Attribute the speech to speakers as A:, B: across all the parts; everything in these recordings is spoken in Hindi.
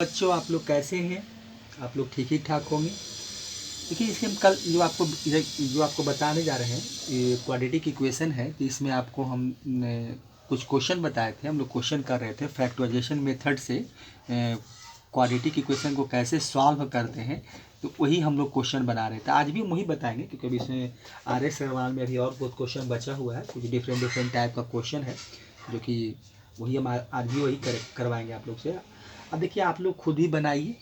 A: बच्चों, आप लोग कैसे हैं? आप लोग ठीक ही ठाक होंगे। देखिए, इसके हम कल जो आपको बताने जा रहे हैं, ये क्वाड्रेटिक इक्वेशन है। तो इसमें आपको हमने कुछ क्वेश्चन बताए थे। हम लोग क्वेश्चन कर रहे थे फैक्टराइजेशन मेथड से क्वाड्रेटिक इक्वेशन को कैसे सॉल्व करते हैं। तो वही हम लोग क्वेश्चन बना रहे थे। आज भी हम वही बताएंगे, क्योंकि अभी इसमें RS अग्रवाल में अभी और बहुत क्वेश्चन बचा हुआ है। कुछ डिफरेंट टाइप का क्वेश्चन है, जो कि वही हम आज भी वही करवाएंगे आप लोग से। अब देखिए, आप लोग खुद ही बनाइए।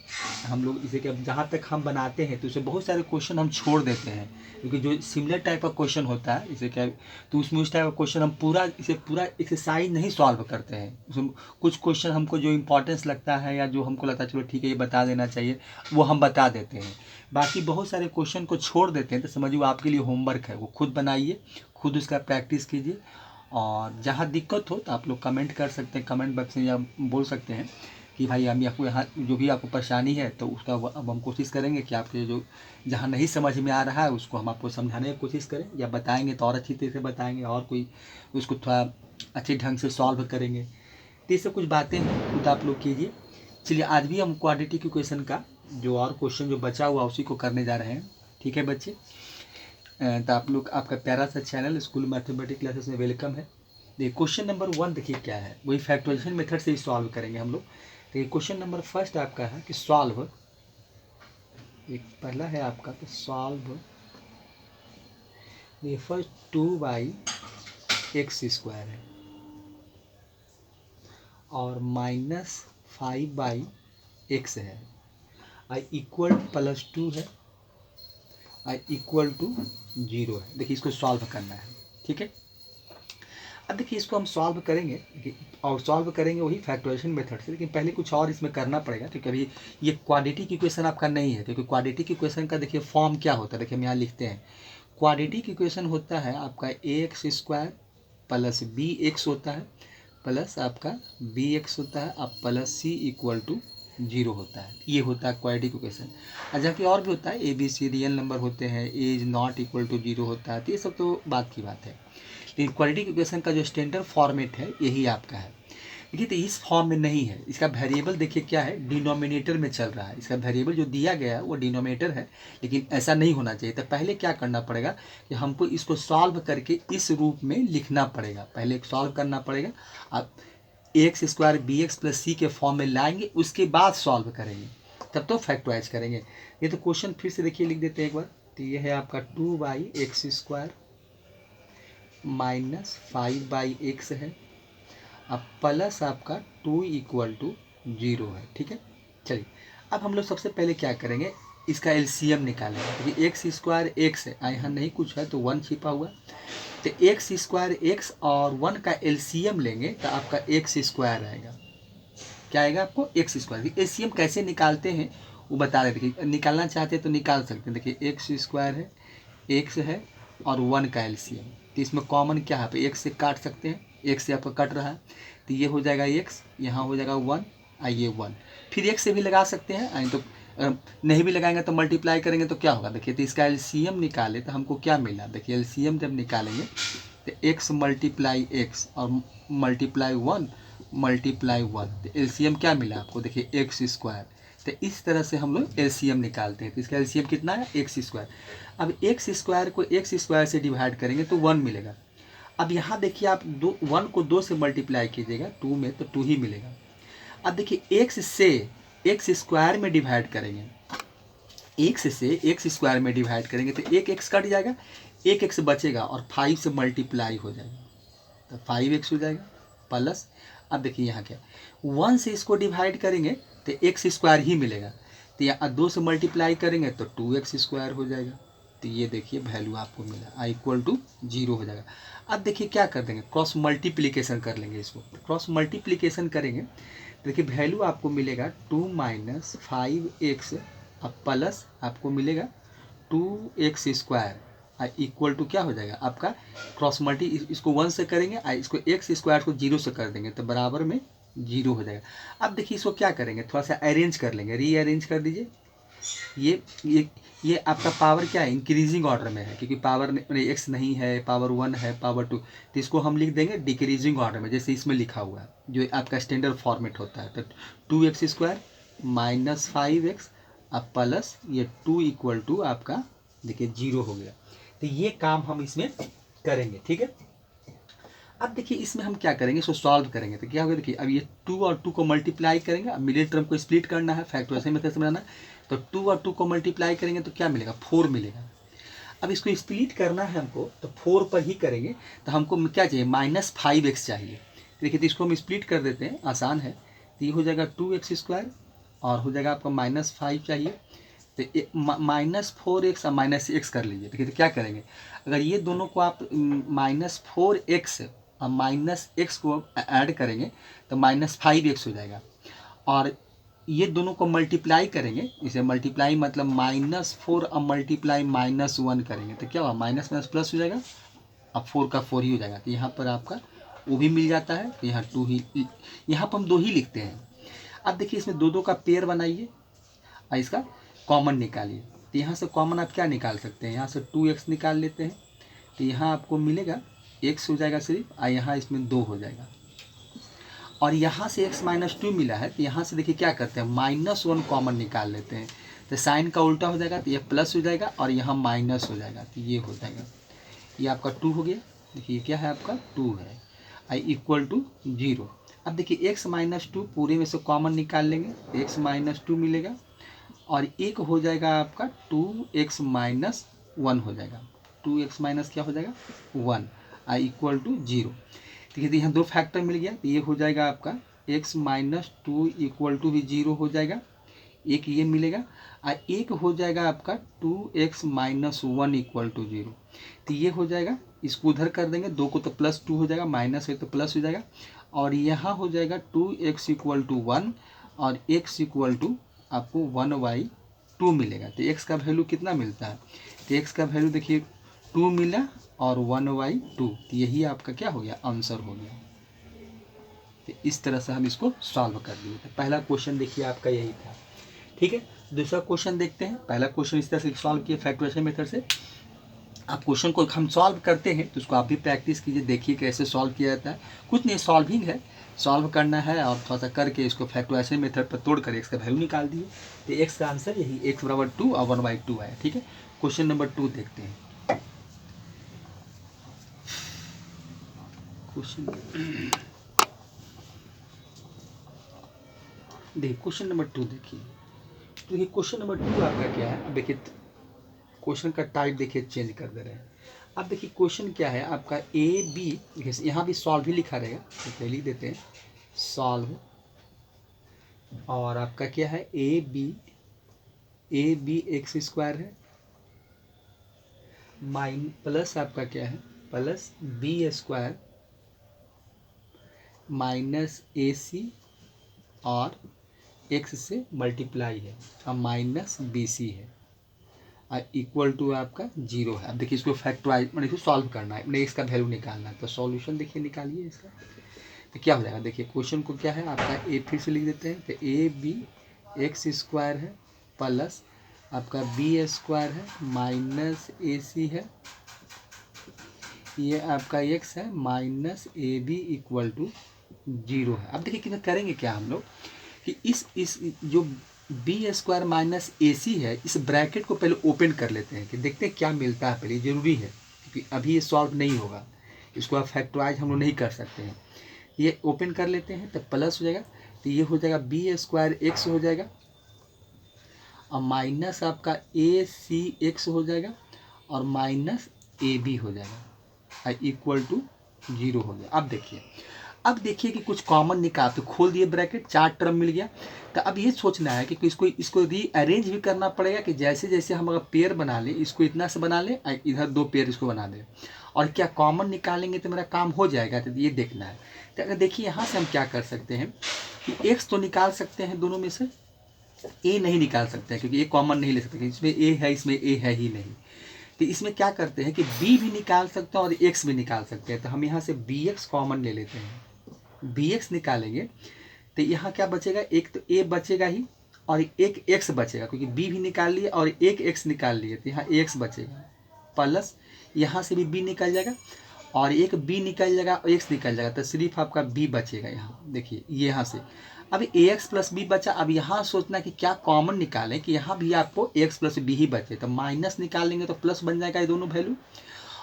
A: हम लोग इसे क्या, जहाँ तक हम बनाते हैं तो उसे बहुत सारे क्वेश्चन हम छोड़ देते हैं, क्योंकि जो सिमिलर टाइप का क्वेश्चन होता है इसे क्या, तो उसमें उस टाइप का क्वेश्चन हम पूरा एक्सरसाइज नहीं सॉल्व करते हैं। उसमें कुछ क्वेश्चन हमको जो इंपॉर्टेंस लगता है या जो हमको लगता है चलो ठीक है ये बता देना चाहिए, वो हम बता देते हैं। बाकी बहुत सारे क्वेश्चन को छोड़ देते हैं। तो समझिए, वो आपके लिए होमवर्क है, वो खुद बनाइए, खुद उसका प्रैक्टिस कीजिए। और जहाँ दिक्कत हो तो आप लोग कमेंट कर सकते हैं, कमेंट बॉक्स में, या बोल सकते हैं कि भाई हम आपको यहाँ जो भी आपको परेशानी है तो उसका अब हम कोशिश करेंगे कि आपके जो जहाँ नहीं समझ में आ रहा है उसको हम आपको समझाने की कोशिश करें, या बताएंगे तो और अच्छी तरह से बताएंगे, और कोई उसको थोड़ा अच्छे ढंग से सॉल्व करेंगे। तो ये सब कुछ बातें हैं, खुद आप लोग कीजिए। चलिए, आज भी हम क्वाड्रेटिक इक्वेशन का जो और क्वेश्चन जो बचा हुआ उसी को करने जा रहे हैं। ठीक है बच्चे? तो आप लोग, आपका प्यारा सा चैनल स्कूल मैथमेटिक्स क्लासेस में वेलकम है। देखिए, क्वेश्चन नंबर 1 देखिए क्या है, वही फैक्टराइजेशन मेथड से ही सॉल्व करेंगे हम लोग। देखिए, क्वेश्चन नंबर फर्स्ट आपका है कि सॉल्व, एक पहला है आपका तो सॉल्व ये फर्स्ट 2/x² है और -5/x है, आई इक्वल +2 है, आई इक्वल टू 0 है। देखिए, इसको सॉल्व करना है। ठीक है, अब देखिए इसको हम सॉल्व करेंगे, और सॉल्व करेंगे वही फैक्टराइजेशन मेथड से। लेकिन पहले कुछ और इसमें करना पड़ेगा, क्योंकि अभी ये क्वाड्रेटिक इक्वेशन आपका नहीं है। क्योंकि क्वाड्रेटिक इक्वेशन का देखिए फॉर्म क्या होता है, देखिए हम यहाँ लिखते हैं। क्वाड्रेटिक इक्वेशन होता है आपका ax² प्लस bx होता है, प्लस आपका bx होता है, अब प्लस c इक्वल टू 0 होता है। ये होता है क्वाड्रेटिक इक्वेशन। और जबकि और भी होता है, ABC रियल नंबर होते हैं, a is not equal to 0 होता है। तो ये सब तो बात की बात है। लेकिन क्वाड्रेटिक इक्वेशन का जो स्टैंडर्ड फॉर्मेट है यही आपका है। देखिए, तो इस फॉर्म में नहीं है। इसका वेरिएबल देखिए क्या है, डिनोमिनेटर में चल रहा है। इसका वेरिएबल जो दिया गया है वो डिनोमिनेटर है, लेकिन ऐसा नहीं होना चाहिए। तो पहले क्या करना पड़ेगा कि हमको इसको सॉल्व करके इस रूप में लिखना पड़ेगा। पहले सॉल्व करना पड़ेगा, अब ax² bx + c के फॉर्म में लाएंगे, उसके बाद सॉल्व करेंगे, तब तो फैक्टराइज करेंगे। ये तो क्वेश्चन फिर से देखिए, लिख देते हैं एक बार। तो ये है आपका 2/x² -5/x है, अब प्लस आपका 2 इक्वल टू 0 है। ठीक है, चलिए अब हम लोग सबसे पहले क्या करेंगे, इसका एलसीएम निकालेंगे। क्योंकि x² x है, यहाँ नहीं कुछ है तो 1 छिपा हुआ। तो x² x और 1 का एलसीएम लेंगे तो आपका x² आएगा। क्या आएगा आपको? x²। एलसीएम कैसे निकालते हैं वो बता रहे। देखिए, निकालना चाहते हैं तो निकाल सकते हैं। देखिए, x² है, x है और 1 का एलसीएम। तो इसमें कॉमन क्या है, x से काट सकते हैं, x से आपका कट रहा है तो ये हो जाएगा x, यहाँ हो जाएगा 1, आइए 1। फिर x से भी लगा सकते हैं, आई तो नहीं भी लगाएंगे तो मल्टीप्लाई करेंगे तो क्या होगा। देखिए, तो इसका एलसीएम निकाले तो हमको क्या मिला। देखिए, एलसीएम जब निकालेंगे तो x मल्टीप्लाई x और मल्टीप्लाई 1 मल्टीप्लाई 1, तो एलसीएम क्या मिला आपको। देखिए, x²। तो इस तरह से हम लोग एलसीएम निकालते हैं। तो इसका एलसीएम कितना है, x²। अब x² को x² से डिवाइड करेंगे तो 1 मिलेगा। अब यहाँ देखिए, आप 1 को 2 से मल्टीप्लाई कीजिएगा 2 में तो 2 ही मिलेगा। अब देखिए, x से x² में डिवाइड करेंगे, x से x² में डिवाइड करेंगे तो एक x कट जाएगा, एक x बचेगा और 5 से मल्टीप्लाई हो जाएगा तो 5x हो जाएगा प्लस। अब देखिए यहाँ क्या, 1 से इसको डिवाइड करेंगे तो x² ही मिलेगा, तो यहाँ 2 से मल्टीप्लाई करेंगे तो 2x² हो जाएगा। तो ये देखिए वैल्यू आपको मिला, आई इक्वल टू 0 हो जाएगा। अब देखिए क्या कर देंगे, क्रॉस मल्टीप्लिकेशन कर लेंगे इसको। क्रॉस मल्टीप्लिकेशन करेंगे तो देखिए वैल्यू आपको मिलेगा 2 - 5x, अब प्लस आपको मिलेगा 2x² इक्वल टू क्या हो जाएगा आपका, क्रॉस मल्टी इसको 1 से करेंगे, इसको x² को 0 से कर देंगे तो बराबर में 0 हो जाएगा। अब देखिए इसको क्या करेंगे, थोड़ा सा अरेंज कर लेंगे, रीअरेंज कर दीजिए। ये आपका पावर क्या है, इंक्रीजिंग ऑर्डर में है, क्योंकि पावर x नहीं है, पावर 1 है, पावर 2, तो इसको हम लिख देंगे डिक्रीजिंग ऑर्डर में, जैसे इसमें लिखा हुआ है जो आपका स्टैंडर्ड फॉर्मेट होता है। तो 2x² -5x अब प्लस ये 2 इक्वल टू आपका देखिए 0 हो गया। तो ये काम हम इसमें करेंगे, ठीक है। अब देखिए इसमें हम क्या करेंगे, इसको सॉल्व करेंगे तो क्या होगा, देखिए अब ये 2 और 2 को मल्टीप्लाई करेंगे, अब मिडिल टर्म को स्प्लिट करना है, फैक्टराइजेशन मेथड से बनाना है, तो 2 और 2 को मल्टीप्लाई करेंगे तो क्या मिलेगा, 4 मिलेगा। अब इसको स्प्लिट करना है हमको तो 4 पर ही करेंगे, तो हमको क्या चाहिए, -5x चाहिए। देखिए तो इसको हम स्प्लिट कर देते हैं, आसान है। तो ये हो जाएगा 2x² और हो जाएगा आपका -5 चाहिए, तो -4x और -x कर लीजिए। देखिए तो क्या करेंगे, अगर ये दोनों को आप -4x और -x को ऐड करेंगे तो -5x हो जाएगा, और ये दोनों को मल्टीप्लाई करेंगे, इसे मल्टीप्लाई मतलब -4 और मल्टीप्लाई -1 करेंगे तो क्या होगा, माइनस माइनस प्लस हो जाएगा, अब 4 का 4 ही हो जाएगा। तो यहाँ पर आपका वो भी मिल जाता है, तो यहाँ 2 ही, यहाँ पर हम 2 ही लिखते हैं। अब देखिए इसमें 2 का पेयर बनाइए और इसका कॉमन निकालिए। तो यहाँ से कॉमन आप क्या निकाल सकते हैं, यहाँ से 2x निकाल लेते हैं, तो यहाँ आपको मिलेगा x हो जाएगा सिर्फ, और यहाँ इसमें 2 हो जाएगा, और यहाँ से x -2 मिला है, तो यहाँ से देखिए क्या करते हैं, -1 कॉमन निकाल लेते हैं, तो साइन का उल्टा हो जाएगा, तो ये प्लस हो जाएगा और यहाँ माइनस हो जाएगा, तो ये हो जाएगा, ये आपका 2 हो गया। देखिए क्या है आपका 2 है, आई इक्वल टू 0। अब देखिए x -2 पूरे में से कॉमन निकाल लेंगे, x -2 मिलेगा, और एक हो जाएगा आपका 2x - 1 हो जाएगा, 2x माइनस क्या हो जाएगा 1, आई इक्वल टू 0। देखिए तो यहाँ 2 फैक्टर मिल गया, तो ये हो जाएगा आपका x -2 इक्वल टू भी 0 हो जाएगा, एक ये मिलेगा, और एक हो जाएगा आपका 2x - 1 इक्वल टू 0। तो ये हो जाएगा, इसको उधर कर देंगे, 2 को तो +2 हो जाएगा, माइनस है तो प्लस हो जाएगा, और यहाँ हो जाएगा 2x इक्वल टू 1 और x इक्वल टू आपको 1/2 मिलेगा। तो x का वैल्यू कितना मिलता है, तो x का वैल्यू देखिए 2 मिला और 1/2, तो यही आपका क्या हो गया, आंसर हो गया। तो इस तरह से हम इसको सॉल्व कर दिए। तो पहला क्वेश्चन देखिए आपका यही था, ठीक है। दूसरा क्वेश्चन देखते हैं, पहला क्वेश्चन इस तरह से सॉल्व किया फैक्टराइजेशन मेथड से। आप क्वेश्चन को हम सॉल्व करते हैं तो उसको आप भी प्रैक्टिस कीजिए, देखिए कैसे सॉल्व किया जाता है। कुछ नहीं, सॉल्विंग है, सॉल्व करना है और थोड़ा सा करके इसको फैक्टराइजेशन मेथड पर तोड़ कर एक्स का वैल्यू निकाल दिए। तो एक्स का आंसर यही x = 2 और 1/2 है, ठीक है। क्वेश्चन नंबर 2 देखते हैं। क्वेश्चन देखिए, क्वेश्चन नंबर 2 देखिए। तो देखिए क्वेश्चन नंबर 2 आपका क्या है, अब देखिए क्वेश्चन का टाइप देखिए चेंज कर दे रहे हैं। अब देखिए क्वेश्चन क्या है आपका, ए बी, यहाँ भी सॉल्व ही लिखा रहेगा, तो पहले लिख देते हैं सॉल्व, और आपका क्या है ए बी x² है, प्लस आपका क्या है प्लस b² -ac और x से मल्टीप्लाई है और -bc है, और इक्वल टू आपका 0 है। अब देखिए इसको फैक्टराइज मतलब इसको सॉल्व करना है, अपने इसका वैल्यू निकालना है, तो सॉल्यूशन देखिए निकालिए इसका। तो क्या हो जाएगा, देखिए क्वेश्चन को क्या है आपका, ए फिर से लिख देते हैं, तो ए बी x² है प्लस आपका b² है -ac है, ये आपका x है -ab इक्वल टू 0 है। अब देखिए कि करेंगे क्या हम लोग कि इस जो b² -ac है, इस ब्रैकेट को पहले ओपन कर लेते हैं कि देखते हैं क्या मिलता है, पहले ज़रूरी है क्योंकि अभी ये सॉल्व नहीं होगा, इसको आप फैक्टराइज हम लोग नहीं कर सकते हैं। ये ओपन कर लेते हैं तो प्लस हो जाएगा, तो ये हो जाएगा b² x हो जाएगा और माइनस आपका ac हो जाएगा और -ab हो जाएगा इक्वल टू 0 हो गया। अब देखिए कि कुछ कॉमन निकाल, तो खोल दिए ब्रैकेट, 4 टर्म मिल गया। तो अब ये सोचना है कि इसको रीअरेंज भी करना पड़ेगा कि जैसे जैसे हम अगर पेयर बना लें, इसको इतना से बना लें, इधर 2 पेयर इसको बना दें, और क्या कॉमन निकालेंगे तो मेरा काम हो जाएगा, तो ये देखना है। तो अगर देखिए यहाँ से हम क्या कर सकते हैं कि x तो निकाल सकते हैं दोनों में से, a नहीं निकाल सकते हैं क्योंकि ये कॉमन नहीं ले सकते, इसमें a है इसमें a है ही नहीं। तो इसमें क्या करते हैं कि b भी निकाल सकते हैं और x भी निकाल सकते हैं। तो हम यहाँ से bx कॉमन ले लेते हैं, bx निकालेंगे तो यहाँ क्या बचेगा, एक तो a बचेगा ही और एक x बचेगा, क्योंकि b भी निकाल लिए और एक x निकाल लिए, तो यहाँ x बचेगा प्लस यहाँ से भी b निकल जाएगा और एक b निकल जाएगा और x निकल जाएगा, तो सिर्फ आपका b बचेगा। यहाँ देखिए यहाँ से अब ए एक्स प्लस बी बचा। अब यहाँ सोचना कि क्या कॉमन निकालें, कि यहाँ भी आपको ए एक्स प्लस बी ही बचे, तो माइनस निकाल लेंगे तो प्लस बन जाएगा ये दोनों वैल्यू।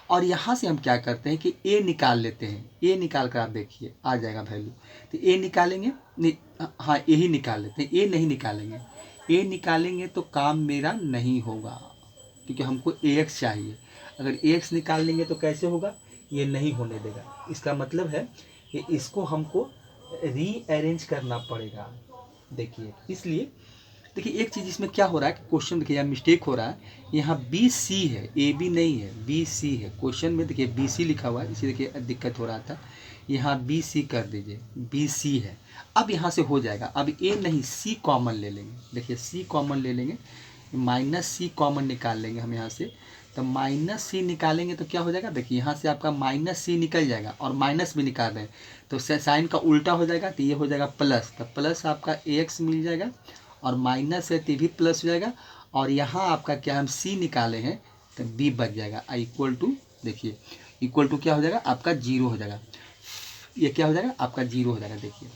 A: और यहाँ से हम क्या करते हैं कि ए निकाल लेते हैं, ए निकाल कर आप देखिए आ जाएगा वैल्यू। तो ए निकालेंगे, हाँ ए ही निकाल लेते हैं, ए नहीं निकालेंगे। ए निकालेंगे तो काम मेरा नहीं होगा, क्योंकि हमको ए एक्स चाहिए। अगर ए एक्स निकाल लेंगे तो कैसे होगा, ये नहीं होने देगा। इसका मतलब है कि इसको हमको रीअरेंज करना पड़ेगा। देखिए इसलिए देखिए एक चीज़ इसमें क्या हो रहा है कि क्वेश्चन देखिए यहाँ मिस्टेक हो रहा है, यहाँ बी सी है, ए बी नहीं है, बी सी है। क्वेश्चन में देखिए बी सी लिखा हुआ है, इसी देखिए दिक्कत हो रहा था। यहाँ बी सी कर दीजिए, बी सी है। अब यहाँ से हो जाएगा। अब ए नहीं, सी कॉमन ले लेंगे। देखिए सी कॉमन ले लेंगे, माइनस सी कॉमन निकाल लेंगे हम यहाँ से। तो माइनस सी निकालेंगे तो क्या हो जाएगा, देखिए यहाँ से आपका माइनस सी निकल जाएगा, और माइनस भी निकाल रहे हैं तो साइन का उल्टा हो जाएगा, तो ये हो जाएगा प्लस। तो प्लस आपका ए एक्स मिल जाएगा, और माइनस है तो भी प्लस हो जाएगा। और यहाँ आपका क्या हम सी निकाले हैं तो बी बच जाएगा। इक्वल टू, देखिए इक्वल टू क्या हो जाएगा आपका जीरो हो जाएगा। ये क्या हो जाएगा आपका जीरो हो जाएगा। देखिए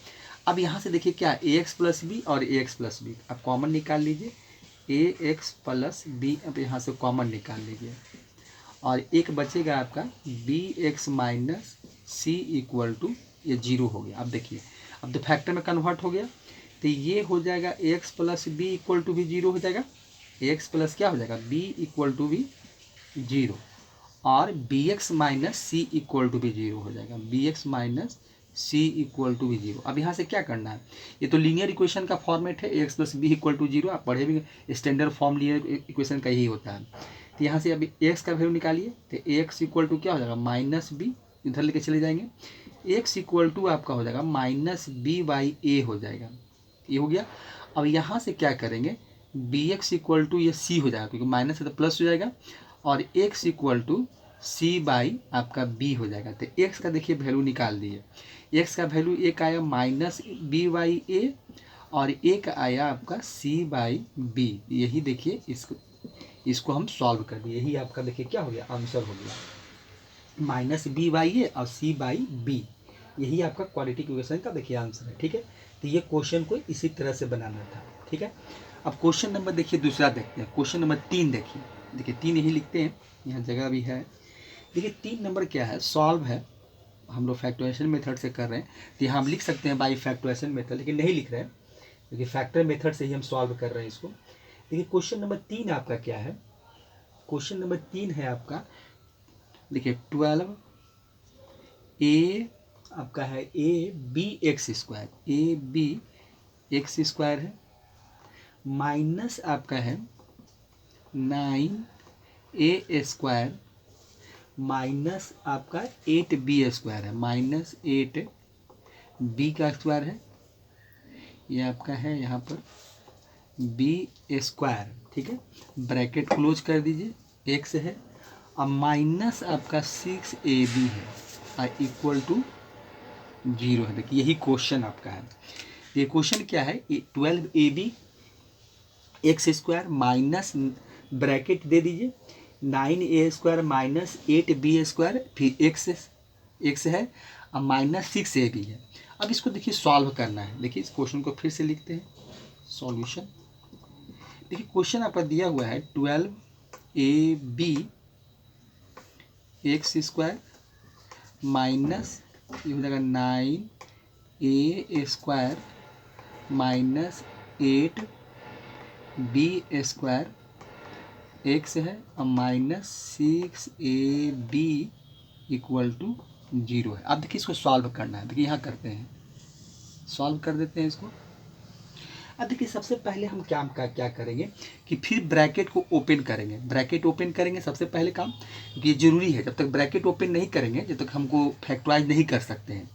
A: अब यहाँ से देखिए क्या ए एक्स प्लस बी और ए एक्स प्लस बी, अब कॉमन निकाल लीजिए। ए एक्स प्लस बी अब यहाँ से कॉमन निकाल लीजिए, और एक बचेगा आपका b x minus c equal to, ये जीरो हो गया। अब देखिए अब तो फैक्टर में कन्वर्ट हो गया, तो ये हो जाएगा x plus b equal to भी जीरो हो जाएगा। एक्स प्लस क्या हो जाएगा, बी इक्वल टू भी जीरो, और b x minus c equal to भी जीरो हो जाएगा। B x minus c equal to भी जीरो। अब यहाँ से क्या करना है, ये तो लीनियर इक्वेशन का फॉर्मेट है, x plus b equal to zero. आप पढ़े भी स्टैंडर्ड फॉर्म लीनियर इक्वेशन का यही होता है। तो यहाँ से अभी एक्स का वैल्यू निकालिए, तो एक्स इक्वल टू क्या हो जाएगा माइनस बी, इधर लेके चले जाएंगे। एक्स इक्वल टू आपका हो जाएगा माइनस बी बाई ए हो जाएगा, ये हो गया। अब यहाँ से क्या करेंगे, बी एक्स इक्वल टू ये सी हो जाएगा, क्योंकि माइनस है तो प्लस हो जाएगा, और x equal to c by आपका बी हो जाएगा। तो एक्स का देखिए वैल्यू निकाल दिए। एक्स का वैल्यू एक आया माइनस बी बाई ए, और एक आया आपका सी बाई बी। यही देखिए इसको हम सॉल्व कर दिए, यही आपका देखिए क्या हो गया, आंसर हो गया माइनस बी बाई ए और सी बाई बी। यही आपका क्वाड्रेटिक इक्वेशन का देखिए आंसर है। ठीक है, तो ये क्वेश्चन को इसी तरह से बनाना था। ठीक है, अब क्वेश्चन नंबर देखिए दूसरा देखते हैं। क्वेश्चन नंबर 3 देखिए, देखिए 3 यही लिखते हैं, यहाँ जगह भी है। देखिए 3 नंबर क्या है, सॉल्व है। हम लोग फैक्टराइजेशन मेथड से कर रहे हैं, तो यहाँ हम लिख सकते हैं बाई फैक्टराइजेशन मेथड, लेकिन नहीं लिख रहे हैं, देखिए फैक्टर मेथड से ही हम सॉल्व कर रहे हैं इसको। देखिए क्वेश्चन नंबर 3 आपका क्या है, क्वेश्चन नंबर 3 है आपका, देखिए 12 ए आपका है a B x square, a B x square है, माइनस आपका है 9 ए स्क्वायर माइनस आपका 8 बी स्क्वायर है, माइनस 8 बी का स्क्वायर है, ये आपका है यहाँ पर बी स्क्वायर। ठीक है, ब्रैकेट क्लोज कर दीजिए, एक्स है, अब माइनस आपका 6 ए बी है, इक्वल टू जीरो है। देखिए यही क्वेश्चन आपका है। ये क्वेश्चन क्या है, 12 A B x square minus bracket दे दीजिए 9 ए स्क्वायर माइनस 8 बी स्क्वायर, फिर एक्स है, अब माइनस 6 ए बी है। अब इसको देखिए सॉल्व करना है। देखिए इस क्वेश्चन को फिर से लिखते हैं, सॉल्यूशन। देखिए क्वेश्चन आपका दिया हुआ है 12 A B x square minus ये हो जाएगा 9 ए square minus 8 B square x है, और minus 6 A B equal to zero है। अब देखिए इसको सॉल्व करना है। देखिए यहाँ करते हैं, सॉल्व कर देते हैं इसको। अब देखिए सबसे पहले हम क्या करेंगे कि फिर ब्रैकेट को ओपन करेंगे, ब्रैकेट ओपन करेंगे सबसे पहले काम, क्योंकि ये जरूरी है। जब तक ब्रैकेट ओपन नहीं करेंगे, जब तक हमको फैक्टराइज नहीं कर सकते हैं।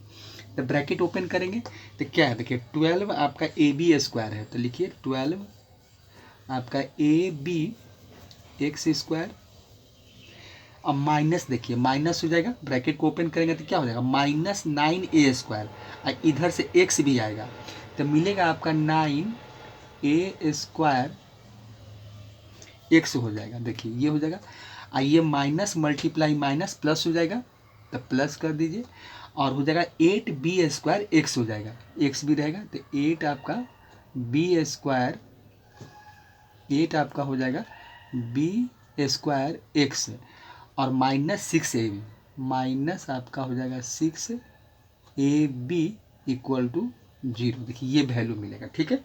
A: तो ब्रैकेट ओपन करेंगे तो क्या है, देखिए 12 आपका ए बी स्क्वायर है, तो लिखिए 12 आपका ए बी एक्स स्क्वायर, अब माइनस देखिए माइनस हो जाएगा, ब्रैकेट को ओपन करेंगे तो क्या हो जाएगा माइनस 9 ए स्क्वायर, और इधर से एक्स भी आएगा, तो मिलेगा आपका 9 ए स्क्वायर एक्स हो जाएगा। देखिए ये हो जाएगा, ये माइनस मल्टीप्लाई माइनस प्लस हो जाएगा, तो प्लस कर दीजिए, और हो जाएगा 8b² x हो जाएगा, x भी रहेगा तो 8 आपका b², 8 आपका हो जाएगा b² x और -6ab, माइनस आपका हो जाएगा 6ab इक्वल टू 0। देखिए ये वैल्यू मिलेगा, ठीक है।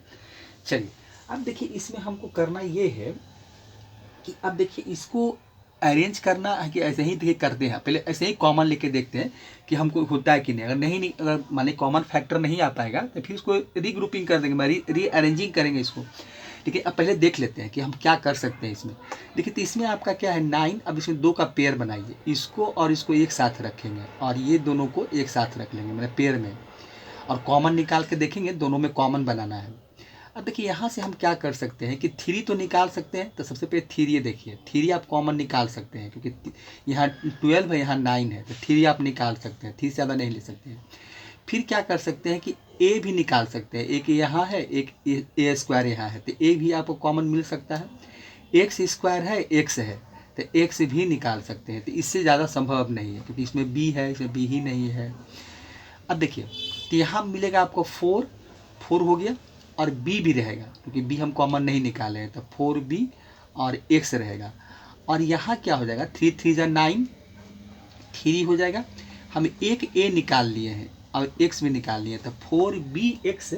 A: चलिए अब देखिए इसमें हमको करना ये है कि अब देखिए इसको अरेंज करना है कि ऐसे ही देखिए करते हैं, पहले ऐसे ही कॉमन लेके देखते हैं कि हमको होता है कि नहीं। अगर नहीं अगर माने कॉमन फैक्टर नहीं आ पाएगा तो फिर इसको रीग्रुपिंग कर देंगे, रीअरेंजिंग करेंगे इसको। ठीक है, अब पहले देख लेते हैं कि हम क्या कर सकते हैं इसमें। देखिए तो इसमें आपका क्या है 9, अब इसमें 2 का पेयर बनाइए, इसको और इसको एक साथ रखेंगे और ये दोनों को एक साथ रख लेंगे मतलब पेयर में, और कॉमन निकाल के देखेंगे, दोनों में कॉमन बनाना है। अब देखिए यहाँ से हम क्या कर सकते हैं कि 3 तो निकाल सकते हैं, तो सबसे पहले 3 ये देखिए 3 आप कॉमन निकाल सकते हैं क्योंकि यहाँ 12 है यहाँ 9 है, तो 3 आप निकाल सकते हैं, 3 से ज़्यादा नहीं ले सकते हैं। फिर क्या कर सकते हैं कि a भी निकाल सकते हैं, एक यहाँ है एक a² यहाँ है, तो a भी आपको कॉमन मिल सकता है। x² है x है तो x भी निकाल सकते हैं, तो इससे ज़्यादा संभव नहीं है क्योंकि इसमें b है, इसमें b ही नहीं है। अब देखिए तो यहाँ मिलेगा आपको 4 हो गया और b भी रहेगा क्योंकि b हम कॉमन नहीं निकाले हैं, तो 4b और x रहेगा। और यहाँ क्या हो जाएगा 3 3 जा 9, 3 हो जाएगा। हम एक a निकाल लिए हैं और x भी निकाल लिए, तो 4bx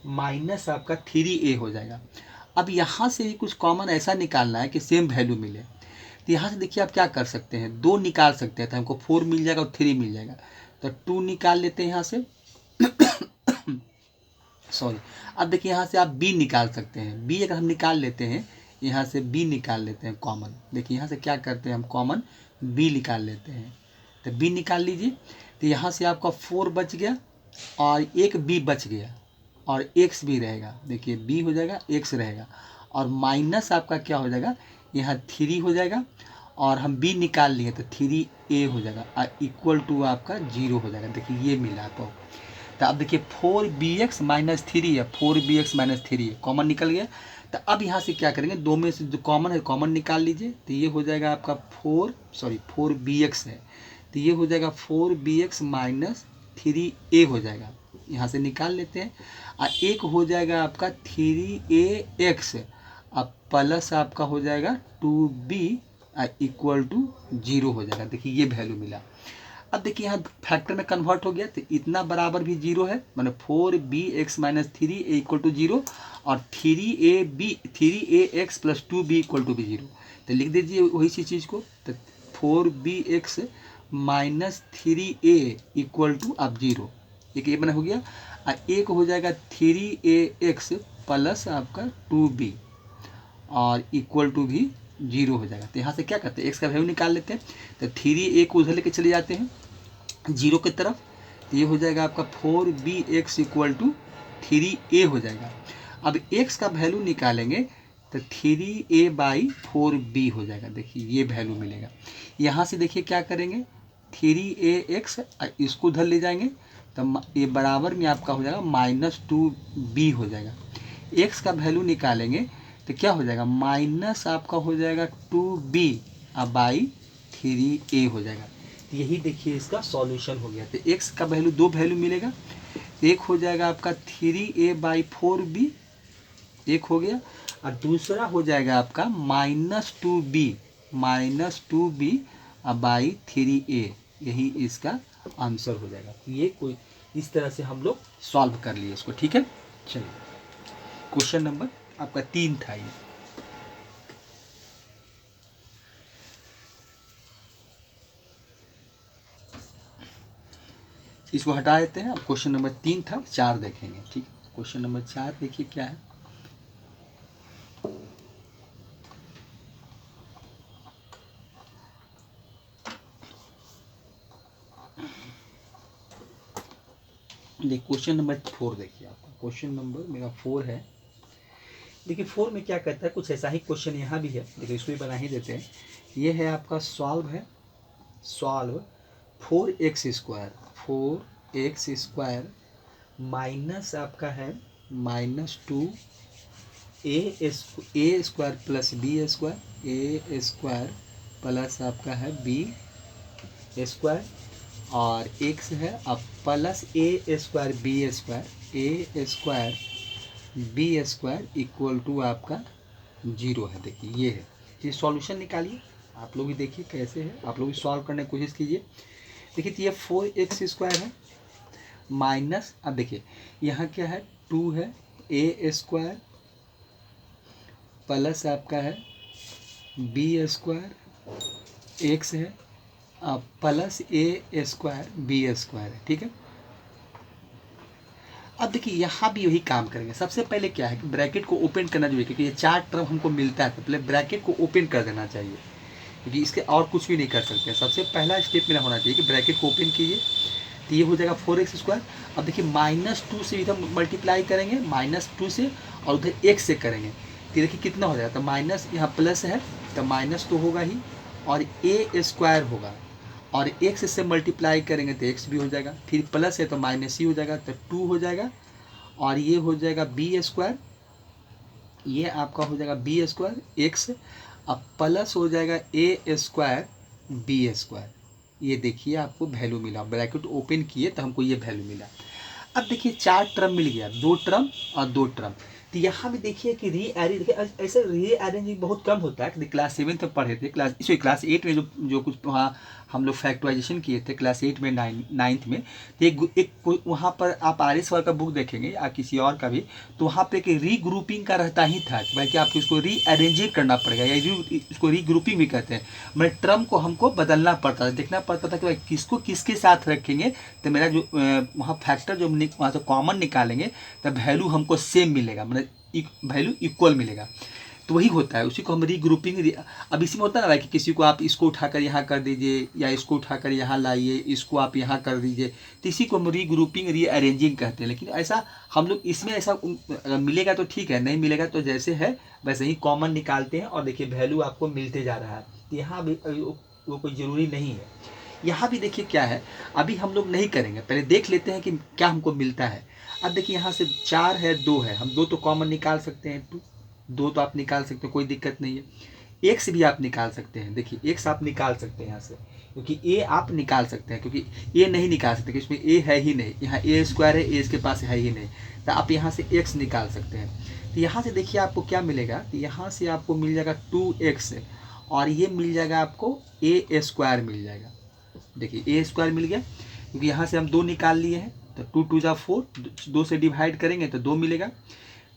A: माइनस आपका 3a हो जाएगा। अब यहाँ से ही कुछ कॉमन ऐसा निकालना है कि सेम वैल्यू मिले, तो यहाँ से देखिए आप क्या कर सकते हैं, 2 निकाल सकते हैं, तो हमको 4 मिल जाएगा और 3 मिल जाएगा, तो 2 निकाल लेते हैं यहाँ से सॉरी। अब देखिए यहाँ से आप b निकाल सकते हैं, b अगर हम निकाल लेते हैं, यहाँ से b निकाल लेते हैं कॉमन। देखिए यहाँ से क्या करते हैं हम कॉमन b निकाल लेते हैं, तो b निकाल लीजिए, तो यहाँ से आपका 4 बच गया और एक b बच गया और x भी रहेगा। देखिए b हो जाएगा x रहेगा और माइनस आपका क्या हो जाएगा यहाँ 3 हो जाएगा और हम b निकाल लिए तो 3a हो जाएगा और इक्वल टू आपका 0 हो जाएगा। देखिए ये मिला आपको। तो अब देखिए 4bx माइनस 3 है, 4bx माइनस 3 है, कॉमन निकल गया। तो अब यहाँ से क्या करेंगे, दो में से जो कॉमन है कॉमन निकाल लीजिए, तो ये हो जाएगा आपका 4bx है, तो ये हो जाएगा 4bx माइनस 3a हो जाएगा, यहाँ से निकाल लेते हैं। और एक हो जाएगा आपका 3ax, अब प्लस आपका हो जाएगा 2b इक्वल टू 0 हो जाएगा। देखिए ये वैल्यू मिला। अब देखिए यहाँ फैक्टर में कन्वर्ट हो गया, तो इतना बराबर भी 0 है, मतलब 4bx minus 3a equal to 0 और 3ax plus 2b equal to भी 0। तो लिख दीजिए वही सी चीज़ को, तो 4bx minus 3a equal to अब 0, एक ये बना हो गया। और एक हो जाएगा 3ax प्लस आपका 2b और इक्वल टू भी 0 हो जाएगा। तो यहाँ से क्या करते हैं, x का वैल्यू निकाल लेते हैं, तो 3a को उधर लेके चले जाते हैं 0 की तरफ, तो ये हो जाएगा आपका 4bx इक्वल टू 3a हो जाएगा। अब x का वैल्यू निकालेंगे तो 3a बाई 4b हो जाएगा। देखिए ये वैल्यू मिलेगा। यहाँ से देखिए क्या करेंगे 3ax इसको उधर ले जाएंगे तो ये बराबर में आपका हो जाएगा माइनस 2b हो जाएगा। x का वैल्यू निकालेंगे तो क्या हो जाएगा माइनस आपका हो जाएगा 2b बाई 3a हो जाएगा। तो यही देखिए इसका सॉल्यूशन हो गया। तो x का वैल्यू, दो वैल्यू मिलेगा, एक हो जाएगा आपका 3a बाई 4b, एक हो गया, और दूसरा हो जाएगा आपका minus to be by 3a, यही इसका आंसर हो जाएगा। तो ये कोई इस तरह से हम लोग सॉल्व कर लिए इसको, ठीक है। चलिए क्वेश्चन नंबर आपका 3 था ये। इसको हटा देते हैं। अब क्वेश्चन नंबर 3 था, 4 देखेंगे, ठीक। क्वेश्चन नंबर 4 देखिए क्या है। देखिए क्वेश्चन नंबर 4 देखिए, आपका क्वेश्चन नंबर मेरा 4 है। देखिए 4 में क्या कहता है, कुछ ऐसा ही क्वेश्चन यहाँ भी है, देखिए इसको भी बना ही देते हैं। ये है आपका सॉल्व है, सॉल्व 4x² माइनस आपका है minus 2a² plus b² a² plus आपका है b² और x है अब plus a square b square equal to आपका 0 है। देखिए ये है, ये सॉल्यूशन निकालिए, आप लोग भी देखिए कैसे है, आप लोग भी सॉल्व करने की कोशिश कीजिए। देखिए तो ये 4x² है माइनस, अब देखिए यहाँ क्या है 2 है ए स्क्वायर प्लस आपका है बी स्क्वायर एक्स है अब plus a square b square है, ठीक है। अब देखिए यहाँ भी यही काम करेंगे। सबसे पहले क्या है कि ब्रैकेट को ओपन करना चाहिए, क्योंकि ये 4 टर्म हमको मिलता है तो पहले ब्रैकेट को ओपन कर देना चाहिए, क्योंकि इसके और कुछ भी नहीं कर सकते। सबसे पहला स्टेप मेरा होना चाहिए कि ब्रैकेट को ओपन कीजिए, तो ये हो जाएगा 4x²। अब देखिए -2 से इधर मल्टीप्लाई करेंगे, -2 से और उधर x से करेंगे, तो देखिए कितना हो जाएगा, तो माइनस यहाँ प्लस है तो माइनस तो होगा ही, और a² होगा, और x से मल्टीप्लाई करेंगे तो x भी हो जाएगा, फिर प्लस है तो माइनस ही हो जाएगा तो 2 हो जाएगा, और ये हो जाएगा b², ये आपका हो जाएगा b² x, अब प्लस हो जाएगा a² b²। ये देखिए आपको वैल्यू मिला, ब्रैकेट ओपन किए तो हमको ये वैल्यू मिला। अब देखिए 4 टर्म मिल गया, 2 टर्म और 2 टर्म, तो यहाँ भी देखिए कि रीअरेंज, ऐसे रीअरेंजिंग बहुत कम होता है। क्लास 7 में पढ़े थे, क्लास 8 में जो कुछ वहाँ हम लोग फैक्टराइजेशन किए थे क्लास 8 में 9th में, तो एक वहाँ पर आप RS वाला का बुक देखेंगे या किसी और का भी, तो वहाँ पे एक रीग्रुपिंग का रहता ही था कि भाई कि आपको इसको रीअरेंजिंग करना पड़ेगा, या इसको रीग्रुपिंग भी कहते हैं। मतलब टर्म को हमको बदलना पड़ता था, देखना पड़ता था कि भाई किसको किसके साथ रखेंगे तो मेरा जो वहाँ फैक्टर जो वहाँ से कॉमन निकालेंगे तो वैल्यू हमको सेम मिलेगा, मतलब वैल्यू इक्वल मिलेगा। तो वही होता है, उसी को हम रीग्रुपिंग। अब इसी में होता है ना भाई कि किसी को आप इसको उठाकर यहाँ कर दीजिए, या इसको उठाकर यहाँ लाइए, इसको आप यहाँ कर दीजिए, तो इसी को हम रीग्रुपिंग रीअरेंजिंग कहते हैं। लेकिन ऐसा हम लोग इसमें ऐसा मिलेगा तो ठीक है, नहीं मिलेगा तो जैसे है वैसे ही कॉमन निकालते हैं, और देखिए वैल्यू आपको मिलते जा रहा है। तो यहाँ भी वो कोई ज़रूरी नहीं है। यहाँ भी देखिए क्या है, अभी हम लोग नहीं करेंगे, पहले देख लेते हैं कि क्या हमको मिलता है। अब देखिए यहाँ से 4 है 2 है, हम 2 तो कॉमन निकाल सकते हैं, 2 तो आप निकाल सकते हैं, कोई दिक्कत नहीं है। x भी आप निकाल सकते हैं, देखिए x आप निकाल सकते हैं यहाँ से, क्योंकि a आप निकाल सकते हैं, क्योंकि a नहीं निकाल सकते, क्योंकि इसमें a है ही नहीं, यहाँ a² है, a इसके पास है ही नहीं, तो आप यहाँ से x निकाल सकते हैं। तो यहाँ से देखिए आपको क्या मिलेगा, तो यहाँ से आपको मिल जाएगा 2x, और ये मिल जाएगा आपको a² मिल जाएगा। देखिए a² मिल गया, क्योंकि यहाँ से हम 2 निकाल लिए हैं, तो 2 2 4, 2 से डिवाइड करेंगे तो 2 मिलेगा।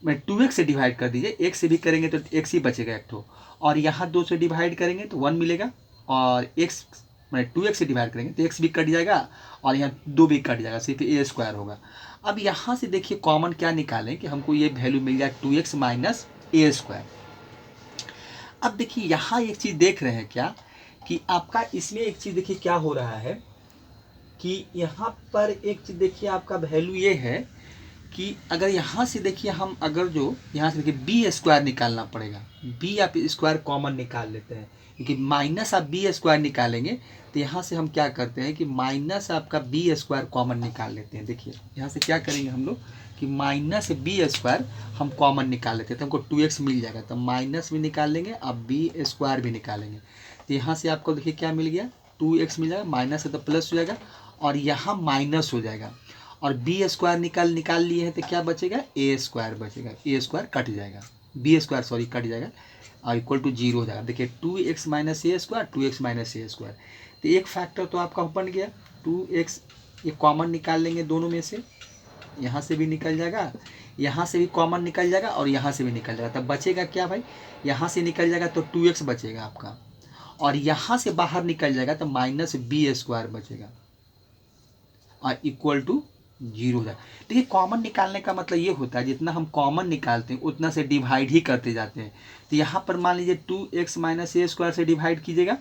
A: मैं 2x से डिवाइड कर दीजिए, x से भी करेंगे तो x ही बचेगा एक ठो, और यहाँ 2 से डिवाइड करेंगे तो 1 मिलेगा, और x मैं 2x से डिवाइड करेंगे तो x भी कट जाएगा, और यहाँ 2 भी कट जाएगा, सिर्फ a² होगा। अब यहाँ से देखिए कॉमन क्या निकालें कि हमको ये वैल्यू मिल जाए 2x माइनस a²। अब देखिए यहाँ एक चीज़ देख रहे हैं क्या कि आपका इसमें एक चीज़ देखिए क्या हो रहा है कि यहाँ पर एक चीज़ देखिए आपका वैल्यू ये है कि अगर यहाँ से देखिए हम अगर जो यहाँ से देखिए b² निकालना पड़ेगा, b आप स्क्वायर कॉमन निकाल लेते हैं, क्योंकि माइनस आप b² निकालेंगे तो यहाँ से हम क्या करते हैं कि माइनस आपका b² कॉमन निकाल लेते हैं। देखिए यहाँ से क्या करेंगे हम लोग कि माइनस b² हम कॉमन निकाल लेते हैं, तो हमको 2x मिल जाएगा, तो माइनस भी निकाल लेंगे, अब b² भी निकालेंगे, तो यहाँ से आपको देखिए क्या मिल गया 2x मिल जाएगा, माइनस है तो प्लस हो जाएगा, और यहाँ माइनस हो जाएगा, और b² निकाल लिए हैं तो क्या बचेगा a² बचेगा, a² कट जाएगा, b² सॉरी कट जाएगा, और इक्वल टू 0 हो जाएगा। देखिए 2x minus a², 2x minus a², तो एक फैक्टर तो आपका बन गया 2x, ये कॉमन निकाल लेंगे दोनों में से, यहाँ से भी निकल जाएगा, यहाँ से भी कॉमन निकल जाएगा, और यहाँ से भी निकल जाएगा, तब बचेगा क्या भाई, यहाँ से निकल जाएगा तो 2x बचेगा आपका, और यहाँ से बाहर निकल जाएगा तो माइनस b² बचेगा, और इक्वल टू 0 हो जाए। देखिए कॉमन निकालने का मतलब ये होता है जितना हम कॉमन निकालते हैं उतना से डिवाइड ही करते जाते हैं। तो यहाँ पर मान लीजिए 2x माइनस a² से डिवाइड कीजिएगा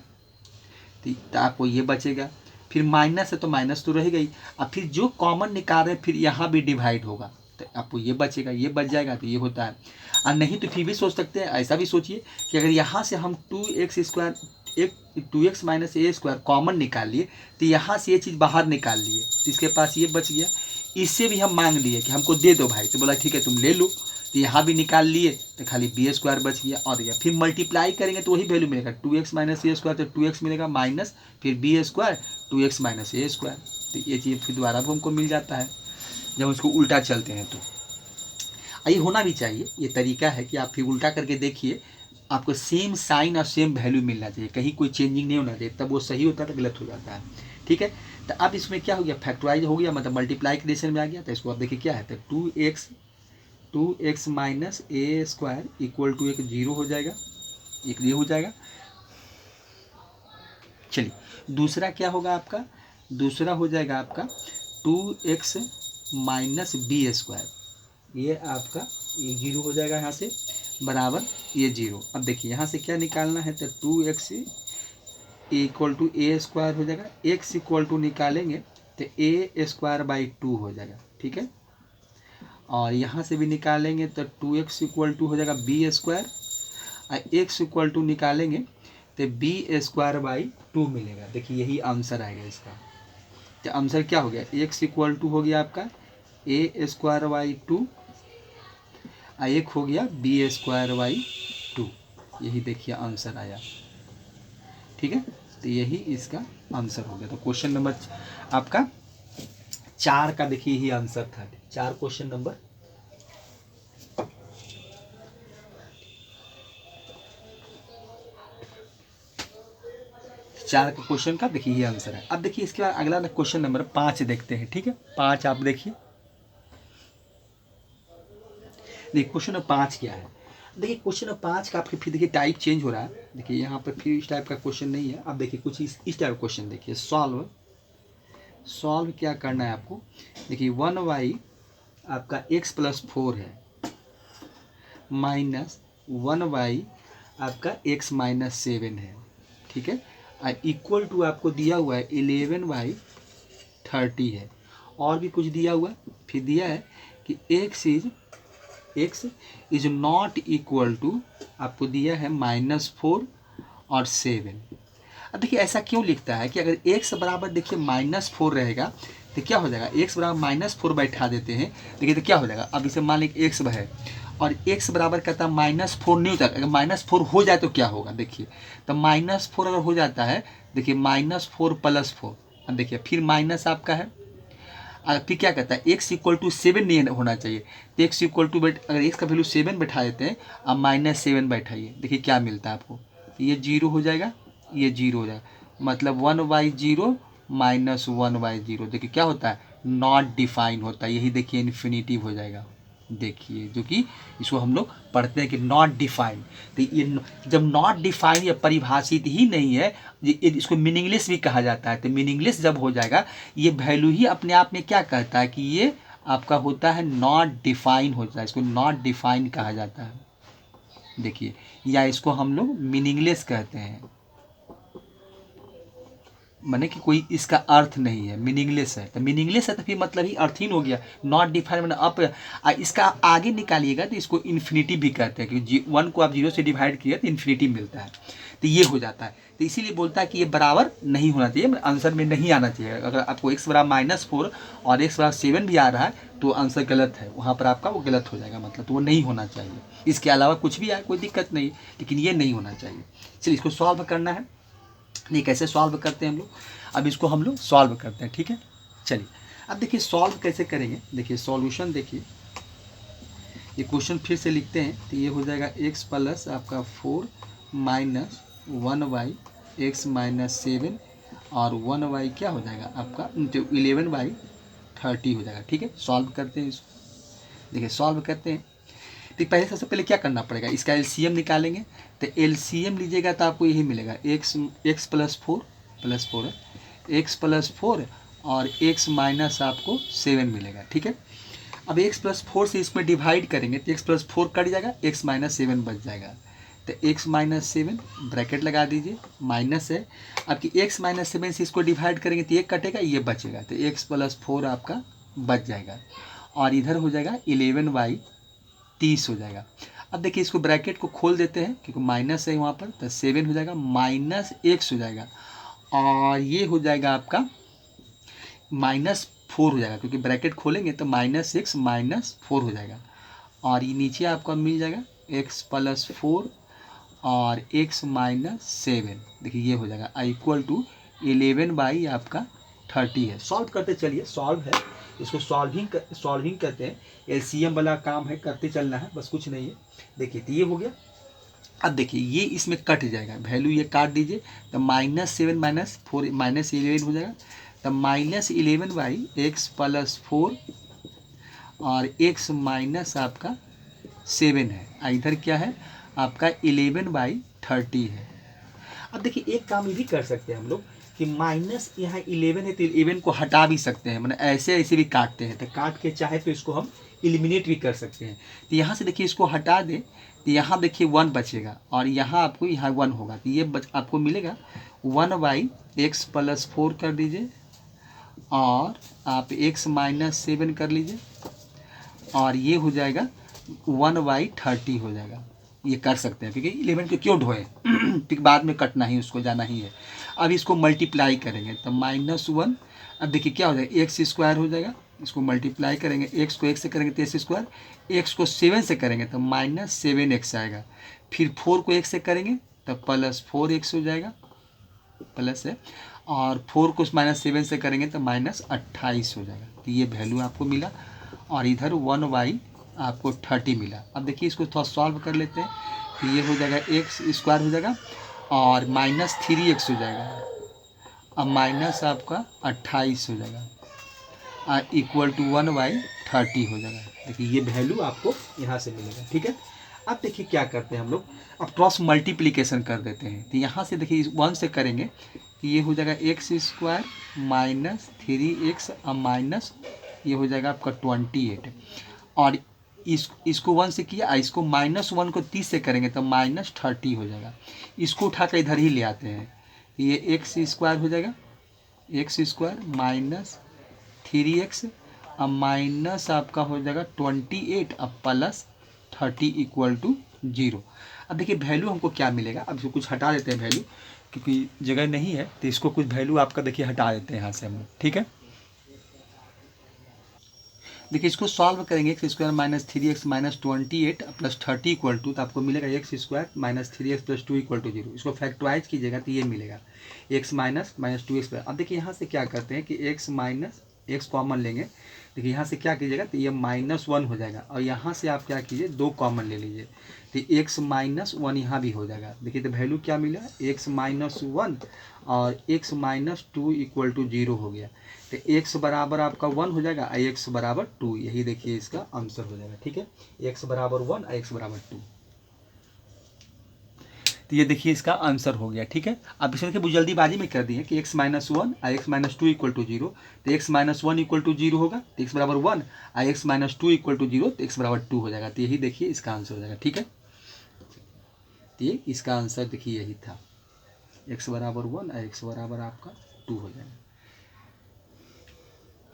A: तो आपको ये बचेगा, फिर माइनस है तो माइनस तो रहेगा ही, अब फिर जो कॉमन निकाल रहे हैं फिर यहाँ भी डिवाइड होगा तो आपको ये बचेगा, ये बच जाएगा, तो ये होता है। और नहीं तो फिर भी सोच सकते हैं, ऐसा भी सोचिए कि अगर यहाँ से हम 2x माइनस a² कॉमन निकाल लिए तो यहाँ से ये चीज़ बाहर निकाल लिए तो इसके पास ये बच गया, इससे भी हम मांग लिए कि हमको दे दो भाई, तो बोला ठीक है तुम ले लो, तो यहाँ भी निकाल लिए तो खाली b² बच गया, और यह फिर मल्टीप्लाई करेंगे तो वही वैल्यू मिलेगा 2x माइनस a² तो 2x मिलेगा, माइनस फिर b² 2x minus a square. तो ये चीज़ फिर दोबारा हमको मिल जाता है जब उसको उल्टा चलते हैं। तो ये होना भी चाहिए, ये तरीका है कि आप फिर उल्टा करके देखिए, आपको सेम साइन और सेम वैल्यू मिलना चाहिए, कहीं कोई चेंजिंग नहीं होना चाहिए, तब वो सही होता है तो गलत हो जाता है। ठीक है, तो अब इसमें क्या हो गया, फैक्टराइज हो गया, मतलब मल्टीप्लाई के रिलेशन में आ गया। तो इसको आप देखिए क्या है, तो 2x minus a square equal to एक 0 हो जाएगा, एक ये हो जाएगा। चलिए दूसरा क्या होगा आपका, दूसरा हो जाएगा आपका 2x माइनस बी स्क्वायर, ये आपका ये 0 हो जाएगा यहाँ से, बराबर ये 0। अब देखिए यहाँ से क्या निकालना है, तो 2x equal to A square हो जाएगा, x इक्वल टू निकालेंगे तो ए स्क्वायर बाई 2 हो जाएगा। ठीक है, और यहाँ से भी निकालेंगे तो 2x इक्वल टू हो जाएगा बी स्क्वायर, और x इक्वल टू निकालेंगे तो बी स्क्वायर बाई 2 मिलेगा। देखिए यही आंसर आएगा इसका। तो आंसर क्या हो गया, x इक्वल टू हो गया आपका ए स्क्वायर बाई 2, और एक हो गया बी स्क्वायर बाई 2। यही देखिए आंसर आया। ठीक है, तो यही इसका आंसर हो गया। तो क्वेश्चन नंबर आपका 4 का देखिए यही आंसर था। 4 क्वेश्चन नंबर 4 का क्वेश्चन का देखिए ये आंसर है। अब देखिए इसके बाद अगला क्वेश्चन नंबर 5 देखते हैं। ठीक है, 5 आप देखिए, क्वेश्चन नंबर 5 क्या है। देखिए क्वेश्चन नंबर 5 का आपके फिर देखिए टाइप चेंज हो रहा है। देखिए यहाँ पर फिर इस टाइप का क्वेश्चन नहीं है। अब देखिए कुछ इस टाइप का क्वेश्चन देखिए, सॉल्व क्या करना है आपको। देखिए 1y आपका x प्लस 4 है, माइनस 1y आपका x माइनस 7 है। ठीक है, इक्वल टू आपको दिया हुआ है 11y 30 है, और भी कुछ दिया हुआ है। फिर दिया है कि x is not equal to, आपको दिया है -4 और 7। अब देखिए ऐसा क्यों लिखता है कि अगर x बराबर देखिए -4 रहेगा तो क्या हो जाएगा, x बराबर -4 बैठा देते हैं। देखिए तो क्या हो जाएगा, अब इसे मान लीजिए x है और x बराबर कहता है -4 नहीं होता। अगर -4 हो जाए तो क्या होगा, देखिए तो -4 अगर हो जाता है, देखिए -4 + 4, अब देखिए फिर माइनस आपका है, फिर क्या कहता है x इक्वल टू 7 नहीं होना चाहिए। तो x इक्वल टू अगर x का वैल्यू 7 बैठा देते हैं, अब -7 बैठाइए, देखिए क्या मिलता है आपको, ये 0 हो जाएगा, ये 0 हो जाएगा, मतलब 1/0 माइनस 1/0। देखिए क्या होता है, नॉट डिफाइन होता है। यही देखिए इन्फिनिटिव हो जाएगा। देखिए जो कि इसको हम लोग पढ़ते हैं कि नॉट डिफाइन। तो ये जब नॉट डिफाइन या परिभाषित ही नहीं है, इसको मीनिंगलेस भी कहा जाता है। तो मीनिंगलेस जब हो जाएगा, ये वैल्यू ही अपने आप में क्या कहता है कि ये आपका होता है नॉट डिफाइन होता है, इसको नॉट डिफाइन कहा जाता है। देखिए, या इसको हम लोग मीनिंगलेस कहते हैं, माने कि कोई इसका अर्थ नहीं है, मीनिंगलेस है। तो मीनिंगलेस है तो फिर मतलब ही अर्थहीन हो गया। नॉट डिफाइन मैंने अप, इसका आगे निकालिएगा तो इसको इन्फिनिटी भी कहते हैं, क्योंकि 1 को आप 0 से डिवाइड किया तो इन्फिनिटी मिलता है। तो ये हो जाता है। तो इसीलिए बोलता है कि ये बराबर नहीं होना चाहिए, आंसर में नहीं आना चाहिए। अगर आपको x बराबर -4 और x बराबर 7 भी आ रहा है तो आंसर गलत है, वहाँ पर आपका वो गलत हो जाएगा, मतलब तो वो नहीं होना चाहिए। इसके अलावा कुछ भी आए कोई दिक्कत नहीं, लेकिन ये नहीं होना चाहिए। चलिए इसको सॉल्व करना है। नहीं, कैसे सॉल्व करते हैं हम लोग, अब इसको हम लोग सॉल्व करते हैं। ठीक है, चलिए अब देखिए सॉल्व कैसे करेंगे। देखिए सॉल्यूशन, देखिए ये क्वेश्चन फिर से लिखते हैं। तो ये हो जाएगा x प्लस आपका 4 माइनस 1y x माइनस 7 और 1y क्या हो जाएगा आपका 11/30 हो जाएगा। ठीक है, सॉल्व करते हैं इसको। देखिए सॉल्व करते हैं तो पहले सबसे पहले क्या करना पड़ेगा, इसका एलसीएम निकालेंगे। तो एलसीएम लीजिएगा तो आपको यही मिलेगा, x प्लस 4 है, x प्लस 4 और x माइनस आपको 7 मिलेगा। ठीक है, अब x प्लस 4 से इसमें डिवाइड करेंगे तो x प्लस 4 कट जाएगा, x माइनस 7 बच जाएगा। तो x माइनस 7 ब्रैकेट लगा दीजिए, माइनस है। अब कि x माइनस 7 से इसको डिवाइड करेंगे तो ये कटेगा, ये बचेगा, तो x प्लस 4 आपका बच जाएगा। और इधर हो जाएगा 11/30 हो जाएगा। अब देखिए इसको ब्रैकेट को खोल देते हैं क्योंकि माइनस है वहाँ पर, तो 7 हो जाएगा, -x हो जाएगा, और ये हो जाएगा आपका -4 हो जाएगा, क्योंकि ब्रैकेट खोलेंगे तो -6 -4 हो जाएगा। और ये नीचे आपका मिल जाएगा x प्लस 4 और x माइनस 7। देखिए ये हो जाएगा इक्वल टू 11/30 है। सॉल्व करते चलिए, सॉल्व है, इसको सॉल्विंग कहते हैं। एलसीएम वाला काम है, करते चलना है, बस कुछ नहीं है। देखिए तो ये हो गया। अब देखिए ये इसमें कट जाएगा, वैल्यू ये काट दीजिए, तो -7 -4 -11 हो जाएगा। तो -11/x + 4 और x माइनस आपका 7 है। इधर क्या है आपका 11/30 है। अब देखिए एक काम ये भी कर सकते हैं हम लोग कि माइनस यहाँ 11 है तो 11 को हटा भी सकते हैं, मतलब ऐसे ऐसे भी काटते हैं, तो काट के चाहे तो इसको हम एलिमिनेट भी कर सकते हैं। तो यहाँ से देखिए इसको हटा दें तो यहाँ देखिए 1 बचेगा और यहाँ आपको यहाँ 1 होगा, तो ये आपको मिलेगा 1/x + 4 कर दीजिए और आप x - 7 कर लीजिए और ये हो जाएगा 1/30 हो जाएगा। ये कर सकते हैं क्योंकि 11 को क्यों ढोए फिर बाद में कटना ही, उसको जाना ही है। अब इसको मल्टीप्लाई करेंगे तो -1, अब देखिए क्या हो जाएगा, x² हो जाएगा। इसको मल्टीप्लाई करेंगे, x को 1 से करेंगे तो x², x को 7 से करेंगे तो -7x आएगा। फिर 4 को 1 से करेंगे तो +4x हो जाएगा, प्लस है, और 4 को -7 से करेंगे तो -28 हो जाएगा। तो ये वैल्यू आपको मिला और इधर 1/आपको 30 मिला। अब देखिए इसको थोड़ा सॉल्व कर लेते हैं, तो ये हो जाएगा x² हो जाएगा और -3x हो जाएगा, अब माइनस आपका 28 हो जाएगा = 1/30 हो जाएगा। देखिए ये वैल्यू आपको यहाँ से मिलेगा, ठीक है। अब देखिए क्या करते हैं हम लोग, अब क्रॉस मल्टीप्लिकेशन कर देते हैं। तो यहाँ से देखिए 1 से करेंगे तो ये हो जाएगा x² -3x और माइनस ये हो जाएगा आपका 28 और इसको 1 से किया, इसको -1 को 30 से करेंगे तो -30 हो जाएगा। इसको उठा कर इधर ही ले आते हैं, ये x² हो जाएगा, x² -3x और माइनस आपका हो जाएगा 28 और +30 = 0। अब देखिए वैल्यू हमको क्या मिलेगा, अब इसको कुछ हटा देते हैं वैल्यू, क्योंकि जगह नहीं है तो इसको कुछ वैल्यू आपका देखिए हटा देते हैं यहाँ से हम लोग, ठीक है। देखिए इसको सॉल्व करेंगे, x² -3x -28 + 30 = तो आपको मिलेगा x² -3x + 2 = 0। इसको फैक्टराइज कीजिएगा तो ये मिलेगा x - 2x²। अब देखिए यहाँ से क्या करते हैं कि x कॉमन लेंगे। देखिए यहाँ से क्या कीजिएगा तो ये -1 हो जाएगा और यहाँ से आप क्या कीजिए 2 कॉमन ले लीजिए तो x - 1 यहाँ भी हो जाएगा। देखिए तो वैल्यू क्या मिला, x - 1 और x - 2 = 0 हो गया। तो x बराबर आपका 1 हो जाएगा और x बराबर 2, यही देखिए इसका आंसर हो जाएगा, ठीक है। x बराबर 1 और x बराबर 2, तो ये देखिए इसका आंसर हो गया, ठीक है। अब इसे देखिए जल्दीबाजी में कर दिए कि x - 1 और x - 2 = 0, तो x - 1 = 0 होगा तो x बराबर 1 और x - 2 = 0 तो x बराबर 2 हो जाएगा। तो यही देखिए इसका आंसर हो जाएगा, ठीक है। तो ये इसका आंसर देखिए यही था, x बराबर 1 और x बराबर आपका 2 हो जाएगा,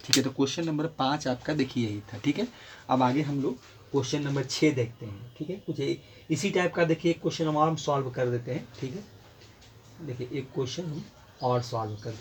A: ठीक है। तो क्वेश्चन नंबर 5 आपका देखिए यही था, ठीक है। अब आगे हम लोग क्वेश्चन नंबर 6 देखते हैं, ठीक है। कुछ इसी टाइप का देखिए एक क्वेश्चन और हम सॉल्व कर देते हैं, ठीक है। देखिए एक क्वेश्चन हम और सॉल्व करते हैं।